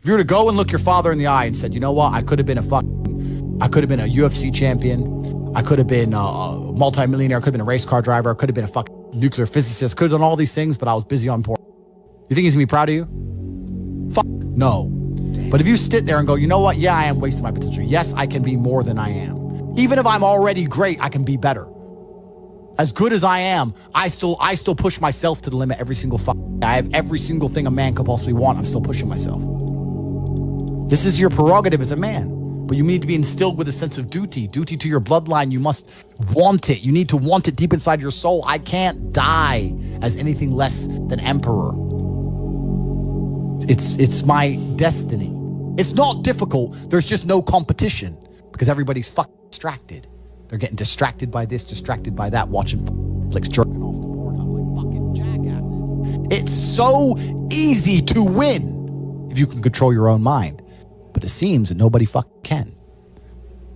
If you were to go and look your father in the eye and said, you know what, I could have been a UFC champion. I could have been a multimillionaire. I could have been a race car driver. I could have been a fucking nuclear physicist. Could have done all these things, but I was busy on porn. You think he's gonna be proud of you? Fuck no. But if you sit there and go, you know what? Yeah, I am wasting my potential. Yes, I can be more than I am. Even if I'm already great, I can be better. As good as I am, I still push myself to the limit every single I have every single thing a man could possibly want. I'm still pushing myself. This is your prerogative as a man. But you need to be instilled with a sense of duty to your bloodline. You must want it. You need to want it deep inside your soul. I can't die as anything less than emperor. It's my destiny. It's not difficult. There's just no competition because everybody's fucking distracted. They're getting distracted by this, distracted by that, watching flicks, jerking off to Pornhub like fucking jackasses. It's so easy to win if you can control your own mind. But it seems that nobody fucking can.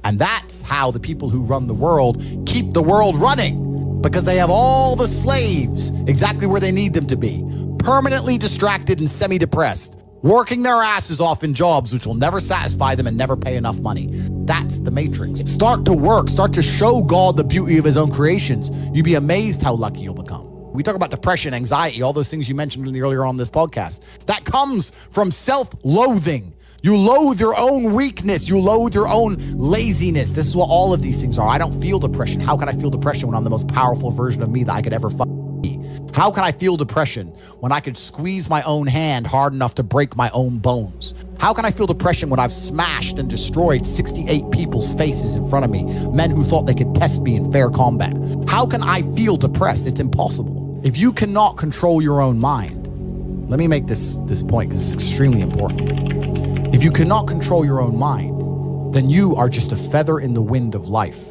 And that's how the people who run the world keep the world running, because they have all the slaves exactly where they need them to be, permanently distracted and semi-depressed, working their asses off in jobs which will never satisfy them and never pay enough money. That's the matrix. Start to work. Start to show God the beauty of his own creations. You'd be amazed how lucky you'll become. We talk about depression, anxiety, all those things you mentioned earlier on this podcast. That comes from self-loathing. You loathe your own weakness. You loathe your own laziness. This is what all of these things are. I don't feel depression. How can I feel depression when I'm the most powerful version of me that I could ever be? How can I feel depression when I could squeeze my own hand hard enough to break my own bones? How can I feel depression when I've smashed and destroyed 68 people's faces in front of me, men who thought they could test me in fair combat? How can I feel depressed? It's impossible. If you cannot control your own mind, let me make this point because it's extremely important. If you cannot control your own mind, then you are just a feather in the wind of life,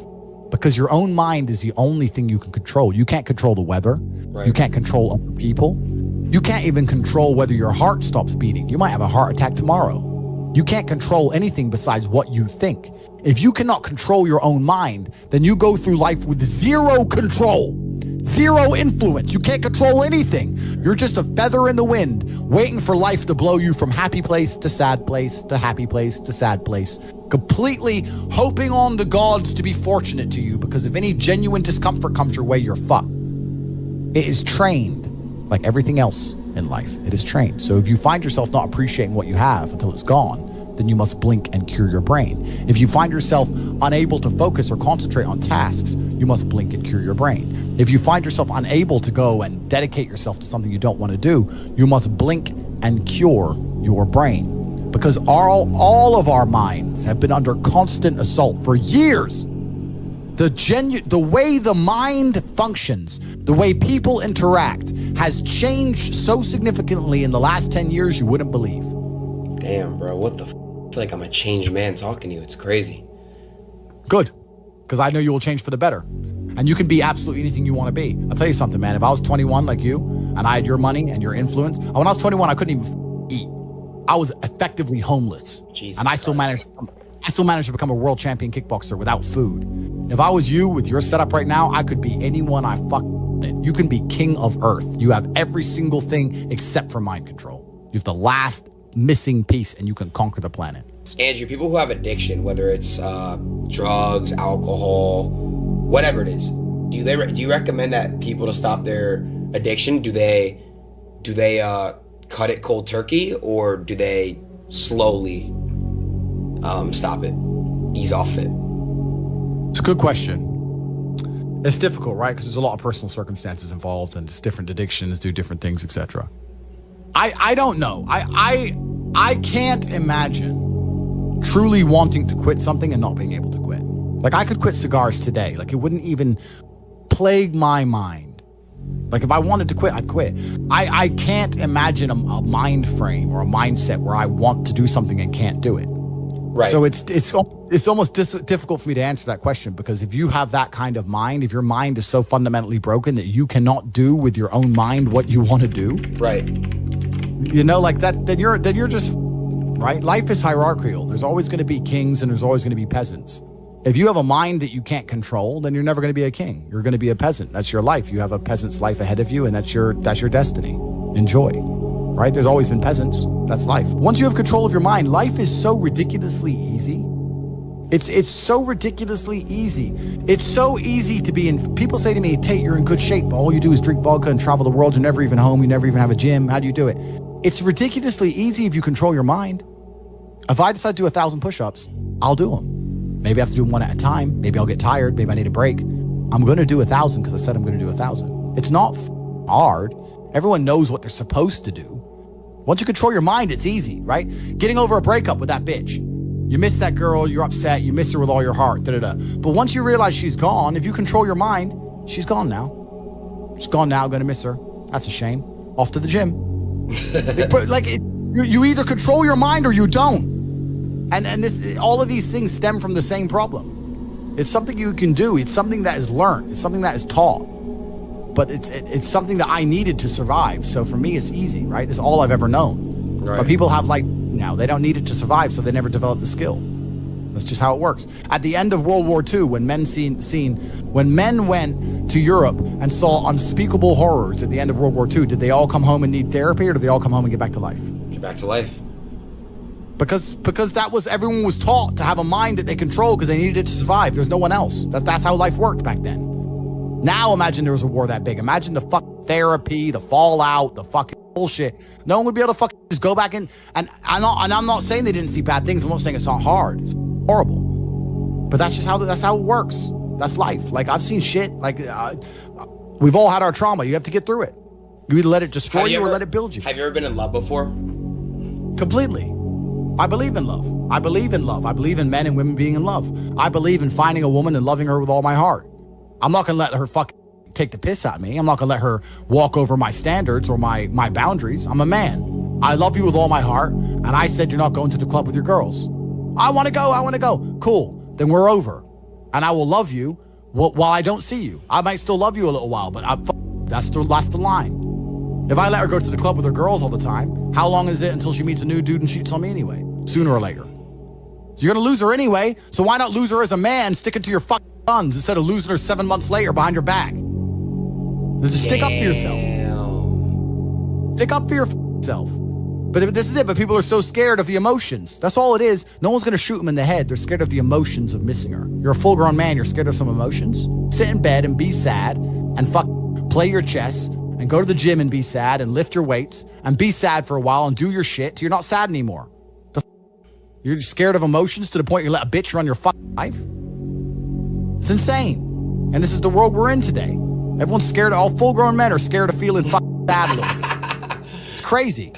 because your own mind is the only thing you can control. You can't control the weather. Right. You can't control other people. You can't even control whether your heart stops beating. You might have a heart attack tomorrow. You can't control anything besides what you think. If you cannot control your own mind, then you go through life with zero control, zero influence. You can't control anything. You're just a feather in the wind, waiting for life to blow you from happy place to sad place to happy place to sad place, completely hoping on the gods to be fortunate to you, because if any genuine discomfort comes your way, you're fucked. It is trained like everything else in life. It is trained. So if you find yourself not appreciating what you have until it's gone, then you must blink and cure your brain. If you find yourself unable to focus or concentrate on tasks, you must blink and cure your brain. If you find yourself unable to go and dedicate yourself to something you don't want to do, you must blink and cure your brain. Because all of our minds have been under constant assault for years. The way the mind functions, the way people interact, has changed so significantly in the last 10 years you wouldn't believe. Damn, bro, what the f? I feel like I'm a changed man talking to you. It's crazy. Good, because I know you will change for the better. And you can be absolutely anything you want to be. I'll tell you something, man. If I was 21 like you, and I had your money and your influence, when I was 21, I couldn't even eat. I was effectively homeless. Jesus and I still managed to become a world champion kickboxer without food. If I was you with your setup right now, I could be anyone I fucking. You can be king of earth. You have every single thing except for mind control. You have the last missing piece and you can conquer the planet. Andrew, people who have addiction, whether it's drugs, alcohol, whatever it is, do you recommend that people to stop their addiction? Do they cut it cold turkey, or do they slowly stop it, ease off it? It's a good question. It's difficult, right? Because there's a lot of personal circumstances involved, and it's different addictions do different things, etc. I don't know. I can't imagine truly wanting to quit something and not being able to quit. Like, I could quit cigars today. Like, it wouldn't even plague my mind. Like, if I wanted to quit, I'd quit. I can't imagine a mind frame or a mindset where I want to do something and can't do it. Right. So it's almost difficult for me to answer that question, because if you have that kind of mind, if your mind is so fundamentally broken that you cannot do with your own mind what you want to do, right? You know, like that, then you're just right. Life is hierarchical. There's always going to be kings and there's always going to be peasants. If you have a mind that you can't control, then you're never going to be a king. You're going to be a peasant. That's your life. You have a peasant's life ahead of you, and that's your destiny. Enjoy. Right? There's always been peasants. That's life. Once you have control of your mind, life is so ridiculously easy. It's so ridiculously easy. It's so easy to be in. People say to me, Tate, you're in good shape. All you do is drink vodka and travel the world. You're never even home. You never even have a gym. How do you do it? It's ridiculously easy if you control your mind. If I decide to do 1,000 push-ups, I'll do them. Maybe I have to do them one at a time. Maybe I'll get tired. Maybe I need a break. I'm going to do 1,000 because I said I'm going to do 1,000. It's not hard. Everyone knows what they're supposed to do. Once you control your mind, it's easy, right? Getting over a breakup with that bitch. You miss that girl, you're upset, you miss her with all your heart, da-da-da. But once you realize she's gone, if you control your mind, she's gone now. She's gone now, gonna miss her. That's a shame. Off to the gym. You either control your mind or you don't. And this, all of these things stem from the same problem. It's something you can do. It's something that is learned. It's something that is taught. But it's something that I needed to survive. So for me, it's easy, right? It's all I've ever known. Right. But people have now, they don't need it to survive, so they never develop the skill. That's just how it works. At the end of World War II, when men went to Europe and saw unspeakable horrors at the end of World War II, did they all come home and need therapy, or did they all come home and get back to life? Get back to life. Because everyone was taught to have a mind that they control because they needed it to survive. There's no one else. That's how life worked back then. Now imagine there was a war that big. Imagine the fucking therapy, the fallout, the fucking bullshit. No one would be able to fucking just go back in. And I'm not saying they didn't see bad things. I'm not saying it's not hard. It's horrible. But that's how it works. That's life. Like, I've seen shit. Like, we've all had our trauma. You have to get through it. You either let it destroy you or let it build you. Have you ever been in love before? Completely. I believe in love. I believe in love. I believe in men and women being in love. I believe in finding a woman and loving her with all my heart. I'm not going to let her fucking take the piss out of me. I'm not going to let her walk over my standards or my boundaries. I'm a man. I love you with all my heart. And I said you're not going to the club with your girls. I want to go. Cool. Then we're over. And I will love you while I don't see you. I might still love you a little while, but that's the line. If I let her go to the club with her girls all the time, how long is it until she meets a new dude and cheats on me anyway? Sooner or later. You're going to lose her anyway, so why not lose her as a man, sticking to your fucking guns instead of losing her 7 months later behind your back? Just stick up for yourself. Stick up for yourself. But this is it. But people are so scared of the emotions. That's all it is. No one's going to shoot them in the head. They're scared of the emotions of missing her. You're a full-grown man. You're scared of some emotions. Sit in bed and be sad and play your chess and go to the gym and be sad and lift your weights and be sad for a while and do your shit till you're not sad anymore. You're scared of emotions to the point you let a bitch run your fucking life? It's insane. And this is the world we're in today. Everyone's scared. All full-grown men are scared of feeling fucking sad a little bit. It's crazy.